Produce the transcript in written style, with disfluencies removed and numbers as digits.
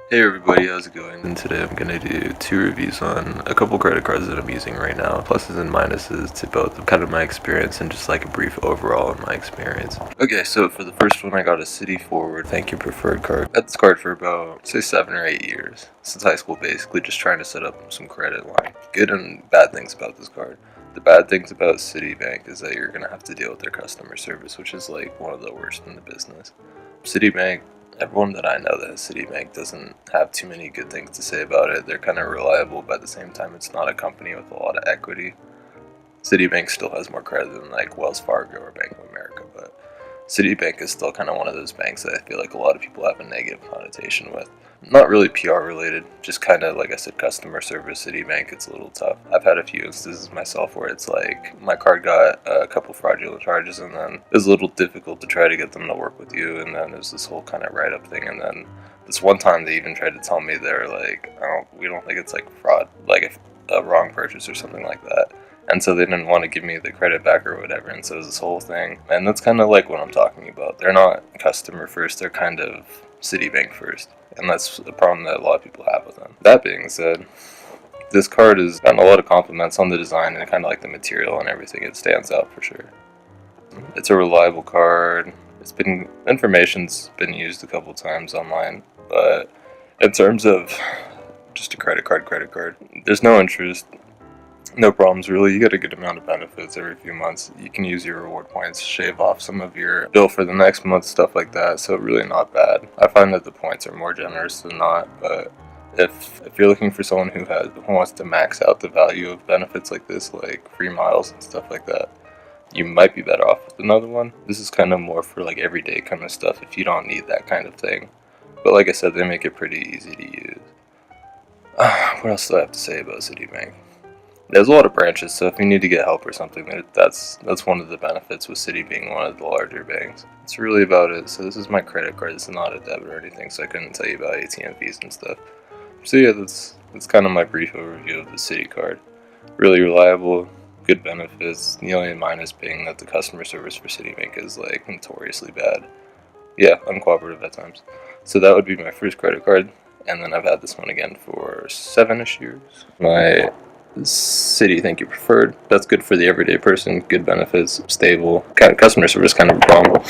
Hey everybody, how's it going? And today I'm going to do two reviews on a couple credit cards that I'm using right now, pluses and minuses to both kind of my experience and just like a brief overall of my experience. Okay, so for the first one I got a Citi Forward ThankYou Preferred card. I've had this card for about, say, 7 or 8 years, since high school basically, just trying to set up some credit line. Good and bad things about this card. The bad things about Citibank is that you're going to have to deal with their customer service, which is like one of the worst in the business. Citibank, everyone that I know that has Citibank doesn't have too many good things to say about it. They're kind of reliable, but at the same time, it's not a company with a lot of equity. Citibank still has more credit than like Wells Fargo or Bank of America, but Citibank is still kind of one of those banks that I feel like a lot of people have a negative connotation with. Not really PR related, just kind of like I said, customer service. Citibank, it's a little tough. I've had a few instances myself where it's like my card got a couple fraudulent charges, and then it was a little difficult to try to get them to work with you, and then there's this whole kind of write up thing, and then this one time they even tried to tell me they're like, oh, we don't think it's like fraud, like if a wrong purchase or something like that. And so they didn't want to give me the credit back or whatever, and so it was this whole thing. And that's kind of like what I'm talking about. They're not customer first, they're kind of Citibank first. And that's a problem that a lot of people have with them. That being said, this card has gotten a lot of compliments on the design and kind of like the material and everything. It stands out for sure. It's a reliable card. Information's been used a couple times online, but in terms of just a credit card, there's no interest. No problems really. You get a good amount of benefits every few months. You can use your reward points, shave off some of your bill for the next month, stuff like that. So really not bad. I find that the points are more generous than not, but if you're looking for someone who wants to max out the value of benefits like this, like free miles and stuff like that, you might be better off with another one. This is kind of more for like everyday kind of stuff if you don't need that kind of thing. But like I said, they make it pretty easy to use. What else do I have to say about Citibank? There's a lot of branches, so if you need to get help or something, that's one of the benefits with Citi being one of the larger banks. That's really about it. So this is my credit card. This is not a debit or anything, so I couldn't tell you about ATM fees and stuff. So yeah, that's kind of my brief overview of the Citi card. Really reliable, good benefits. The only minus being that the customer service for Citibank is like notoriously bad. Yeah, uncooperative at times. So that would be my first credit card, and then I've had this one again for 7-ish years. My Citi ThankYou Preferred. That's good for the everyday person. Good benefits, stable. Kind of customer service kind of a problem.